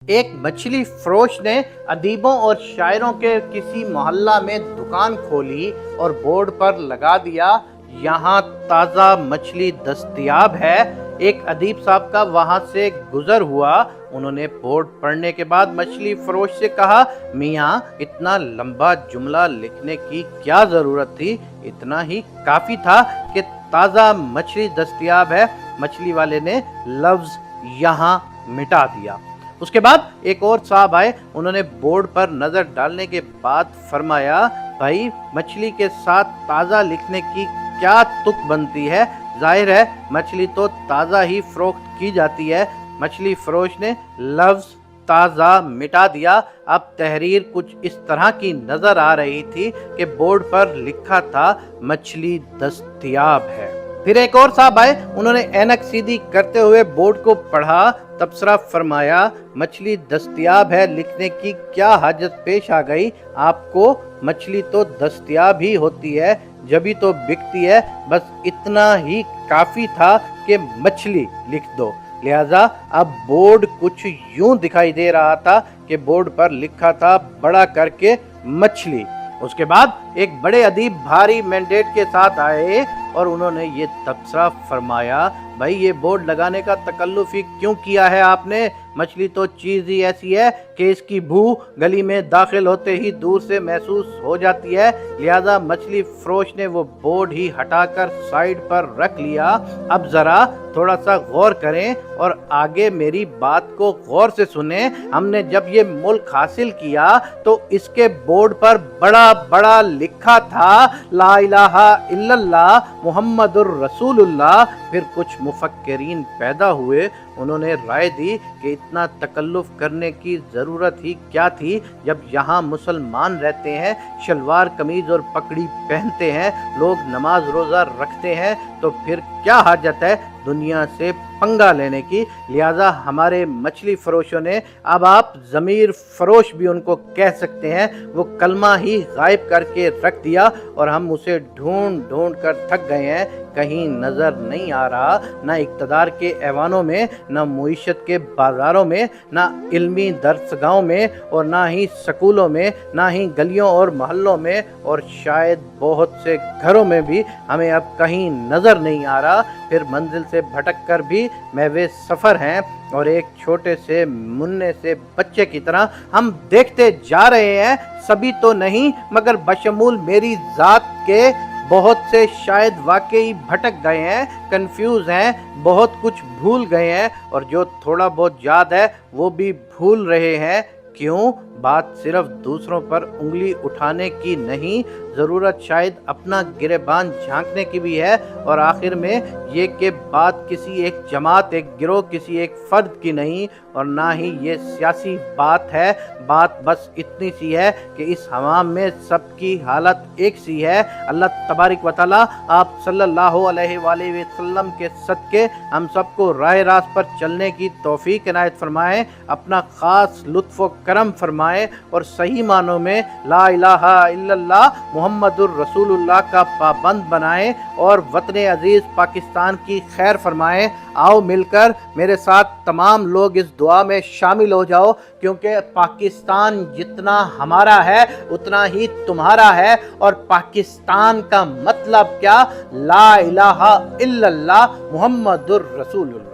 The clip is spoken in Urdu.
ایک مچھلی فروش نے ادیبوں اور شاعروں کے کسی محلہ میں دکان کھولی اور بورڈ پر لگا دیا، یہاں تازہ مچھلی دستیاب ہے۔ ایک ادیب صاحب کا وہاں سے گزر ہوا، انہوں نے بورڈ پڑھنے کے بعد مچھلی فروش سے کہا، میاں اتنا لمبا جملہ لکھنے کی کیا ضرورت تھی، اتنا ہی کافی تھا کہ تازہ مچھلی دستیاب ہے۔ مچھلی والے نے لفظ یہاں مٹا دیا۔ اس کے بعد ایک اور صاحب آئے، انہوں نے بورڈ پر نظر ڈالنے کے بعد فرمایا، بھائی مچھلی کے ساتھ تازہ لکھنے کی کیا تک بنتی ہے، ظاہر ہے مچھلی تو تازہ ہی فروخت کی جاتی ہے۔ مچھلی فروش نے لفظ تازہ مٹا دیا۔ اب تحریر کچھ اس طرح کی نظر آ رہی تھی کہ بورڈ پر لکھا تھا مچھلی دستیاب ہے۔ پھر ایک اور صاحب آئے، انہوں نے اینک سیدھی کرتے ہوئے بورڈ کو پڑھا، تبصرہ فرمایا، مچھلی دستیاب ہے لکھنے کی کیا حاجت پیش آ گئی، آپ کو مچھلی تو دستیاب ہی ہوتی ہے جبھی تو بکتی ہے، بس اتنا ہی کافی تھا کہ مچھلی لکھ دو۔ لہذا اب بورڈ کچھ یوں دکھائی دے رہا تھا کہ بورڈ پر لکھا تھا بڑا کر کے مچھلی۔ اس کے بعد ایک بڑے ادیب بھاری مینڈیٹ کے ساتھ آئے اور انہوں نے یہ تبصرہ فرمایا، بھائی یہ بورڈ لگانے کا تکلف ہی کیوں کیا ہے آپ نے، مچھلی تو چیز ہی ایسی ہے کہ اس کی بو گلی میں داخل ہوتے ہی دور سے محسوس ہو جاتی ہے، لہذا مچھلی فروش نے وہ بورڈ ہی ہٹا کر سائیڈ پر رکھ لیا۔ اب ذرا تھوڑا سا غور کریں اور آگے میری بات کو غور سے سنیں۔ ہم نے جب یہ ملک حاصل کیا تو اس کے بورڈ پر بڑا بڑا لکھا تھا لا الہ الا اللہ محمد الرسول اللہ۔ پھر کچھ مفکرین پیدا ہوئے، انہوں نے رائے دی کہ اتنا تکلف کرنے کی ضرورت ہی کیا تھی، جب یہاں مسلمان رہتے ہیں، شلوار قمیض اور پگڑی پہنتے ہیں، لوگ نماز روزہ رکھتے ہیں، تو پھر کیا حاجت ہے دنیا سے پنگا لینے کی۔ لہذا ہمارے مچھلی فروشوں نے، اب آپ ضمیر فروش بھی ان کو کہہ سکتے ہیں، وہ کلمہ ہی غائب کر کے رکھ دیا اور ہم اسے ڈھونڈ ڈھونڈ کر تھک گئے ہیں، کہیں نظر نہیں آ رہا، نہ اقتدار کے ایوانوں میں، نہ معیشت کے بازاروں میں، نہ علمی درسگاہوں میں، اور نہ ہی سکولوں میں، نہ ہی گلیوں اور محلوں میں، اور شاید بہت سے گھروں میں بھی ہمیں اب کہیں نظر نہیں آ رہا۔ پھر منزل سے بھٹک کر بھی محو سفر ہیں، اور ایک چھوٹے سے مننے سے بچے کی طرح ہم دیکھتے جا رہے ہیں، سبھی تو نہیں مگر بشمول میری ذات کے بہت سے شاید واقعی بھٹک گئے ہیں، کنفیوز ہیں، بہت کچھ بھول گئے ہیں، اور جو تھوڑا بہت یاد ہے وہ بھی بھول رہے ہیں۔ کیوں؟ بات صرف دوسروں پر انگلی اٹھانے کی نہیں، ضرورت شاید اپنا گریبان جھانکنے کی بھی ہے، اور آخر میں یہ کہ بات کسی ایک جماعت، ایک گروہ، کسی ایک فرد کی نہیں، اور نہ ہی یہ سیاسی بات ہے۔ بات بس اتنی سی ہے کہ اس حمام میں سب کی حالت ایک سی ہے۔ اللہ تبارک و تعالیٰ آپ صلی اللہ علیہ وآلہ وسلم کے صدقے ہم سب کو راہ راست پر چلنے کی توفیق عنایت فرمائے، اپنا خاص لطف و کرم فرمائے، اور صحیح معنوں میں لا الہ الا اللہ محمد الرسول اللہ کا پابند بنائے، اور وطن عزیز پاکستان کی خیر فرمائے۔ آؤ مل کر میرے ساتھ تمام لوگ اس دعا میں شامل ہو جاؤ، کیونکہ پاکستان جتنا ہمارا ہے اتنا ہی تمہارا ہے، اور پاکستان کا مطلب کیا؟ لا الہ الا اللہ محمد الرسول اللہ۔